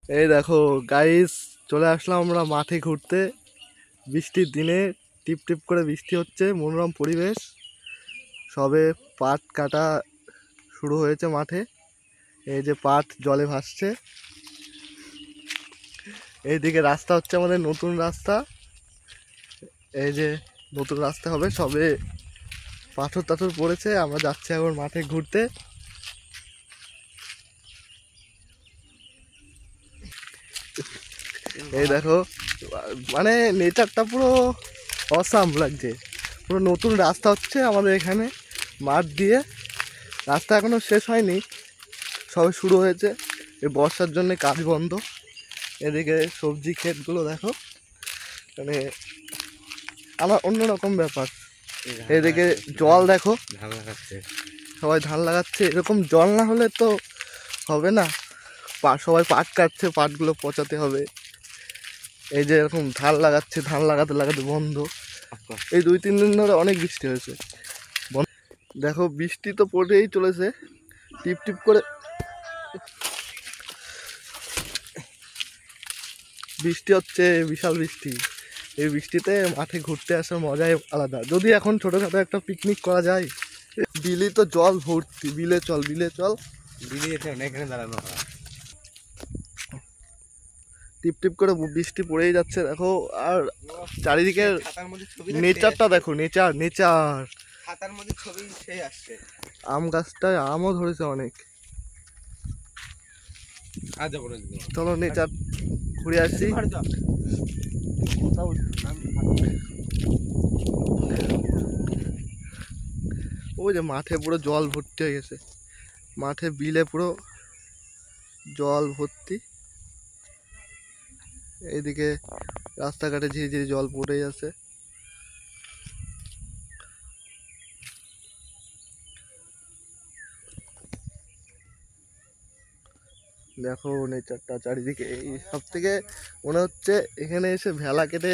এই দেখো গাইস, চলে আসলাম আমরা মাঠে ঘুরতে। বৃষ্টির দিনে টিপ টিপ করে বৃষ্টি হচ্ছে, মনোরম পরিবেশ। সবে পাট কাটা শুরু হয়েছে মাঠে। এই যে পাট জলে ভাসছে। এইদিকে রাস্তা হচ্ছে আমাদের নতুন রাস্তা। এই যে নতুন রাস্তা হবে, সবে পাথর টাথর পড়েছে। আমরা যাচ্ছি এখন মাঠে ঘুরতে। এই দেখো, মানে নেচারটা পুরো অসাম লাগছে। পুরো নতুন রাস্তা হচ্ছে আমাদের এখানে মাঠ দিয়ে। রাস্তা এখনো শেষ হয়নি, সবে শুরু হয়েছে। এই বর্ষার জন্য কাজ বন্ধ। এদিকে সবজি ক্ষেতগুলো দেখো, মানে আমার অন্যরকম ব্যাপার। এদিকে জল দেখো, ধান লাগাচ্ছে। সবাই ধান লাগাচ্ছে। এরকম জল না হলে তো হবে না। সবাই পাট কাটছে, পাটগুলো পচাতে হবে। এই যে এরকম ধান লাগাচ্ছে, ধান লাগাতে লাগাতে বন্ধ। এই 2-3 দিন ধরে অনেক বৃষ্টি হয়েছে। দেখো বৃষ্টি তো পড়েই চলেছে, টিপ টিপ করে বৃষ্টি হচ্ছে, বিশাল বৃষ্টি। এই বৃষ্টিতে মাঠে ঘুরতে আসার মজাই আলাদা। যদি এখন ছোটোখাটো একটা পিকনিক করা যায়। বিলি তো জল ভর্তি, বিলে চল, বিলে চল। দিদি এখানে দাঁড়ানো হয়। টিপ টিপ করে বৃষ্টি পড়েই যাচ্ছে দেখো। আর চারিদিকের খাতার মধ্যে ছবি নেচারটা দেখো, নেচার নেচার। খাতার মধ্যে ছবি সেই আসছে। আম গাছটায় আমও ধরেছে অনেক। আজ যাবো না। চলো নেচার ঘুরে আসছি। ওই যে মাঠে পুরো জল ভর্তি হয়ে গেছে, মাঠে বিলে পুরো জল ভর্তি। এইদিকে রাস্তাঘাটে ঝিরি ঝিরি জল পড়েই আছে। দেখো নেচারটা চারিদিকে। এই সব থেকে মনে হচ্ছে এখানে এসে ভেলা কেটে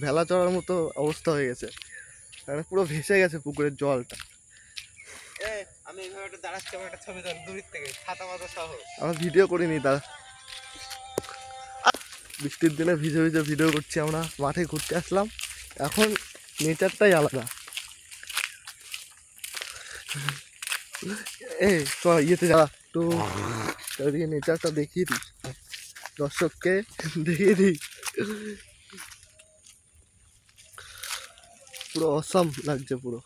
ভেলা চড়ার মতো অবস্থা হয়ে গেছে। মানে পুরো ভেসে গেছে পুকুরের জলটা। আমি এইভাবে একটা দাঁড়াচ্ছি, আমার একটা ছবি তোল দূর থেকে, ছাতা মাথা সহ। আমরা ভিডিও করিনি তার। বৃষ্টির দিনে ভিজে ভিজে ভিডিও করছি আমরা। মাঠে ঘুরতে আসলাম, এখন নেচারটাই আলাদা। এই তো ইয়েতে যা, একটু চারিদিকে নেচারটা দেখিয়ে দিই দর্শককে, দেখিয়ে দিই। পুরো অসাম লাগছে পুরো।